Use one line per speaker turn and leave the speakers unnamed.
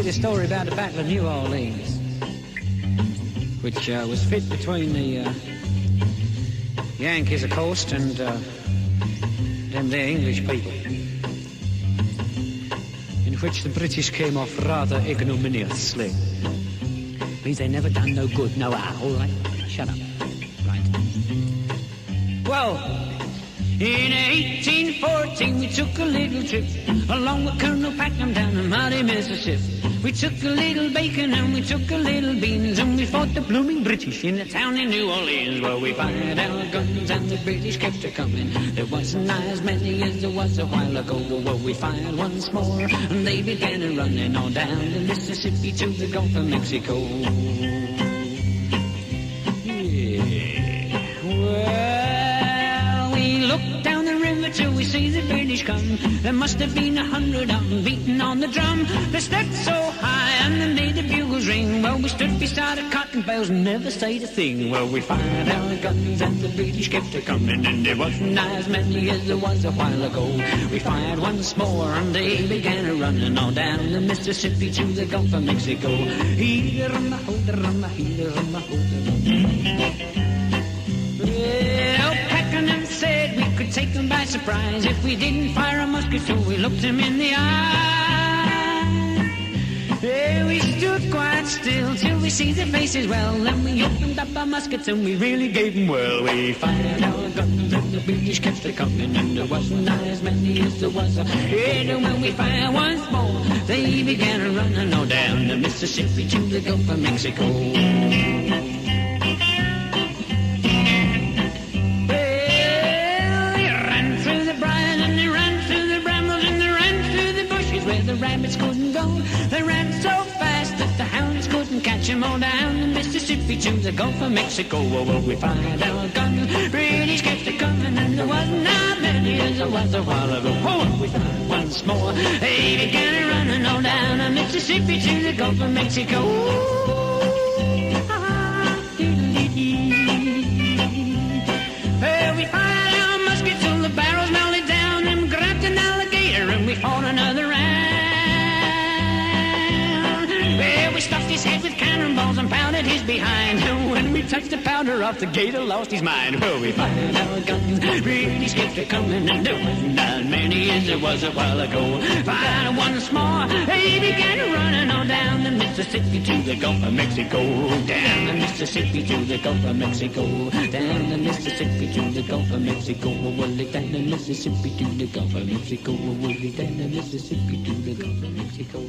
you the story about the Battle of New Orleans, which was fit between the Yankees, of course, and them there English people, in which the British came off rather ignominiously. Means they never done no good, no how, all right? Shut up. Right. Well, in 1814 we took a little trip along with Colonel Packham down the mighty Mississippi. We took a little bacon and we took a little beans, and we fought the blooming British in the town in New Orleans. Well, we fired our guns and the British kept a-coming. There wasn't as many as there was a while ago. Well, we fired once more and they began a-running on down the Mississippi to the Gulf of Mexico. Yeah. Well, we looked down the river till we see the British come. There must have been 100 of them beating on the drum. They stepped so high and they made the bugles ring. Well, we stood beside the cotton bales and never said a thing. Well, we fired our guns and the British kept a-coming, and there wasn't as many as there was a while ago. We fired once more and they began a-running all down the Mississippi to the Gulf of Mexico. Well, Pakenham said we could take them by surprise if we didn't fire a musket, so we looked him in the eye. Yeah, we stood quite still till we see their faces well. Then we opened up our muskets and we really gave them well. We fired our guns and the British kept a-coming, and there wasn't as many as there was a head. And when we fired once more, they began a-running all down the Mississippi to the Gulf of Mexico. The rabbits couldn't go. They ran so fast that the hounds couldn't catch them all down the Mississippi to the Gulf of Mexico. Oh, we fired our guns, British kept it-coming, and there wasn't as many as there was a while ago. Oh, we fired once more. They began running all down the Mississippi to the Gulf of Mexico. Well, we fired our muskets till the barrels melted down and grabbed an alligator, and we fought another round. Well, we stuffed his head with cannonballs and pounded his behind. And when we touched the powder off, the gator lost his mind. Well, we fired our guns, British kept a-coming, and there wasn't as many as there was a while ago. Fired once more, they began running on down the Mississippi to the Gulf of Mexico. Down the Mississippi to the Gulf of Mexico. Down the Mississippi to the Gulf of Mexico. Well, they down the Mississippi to the Gulf of Mexico. Well, they down the Mississippi to the Gulf of Mexico.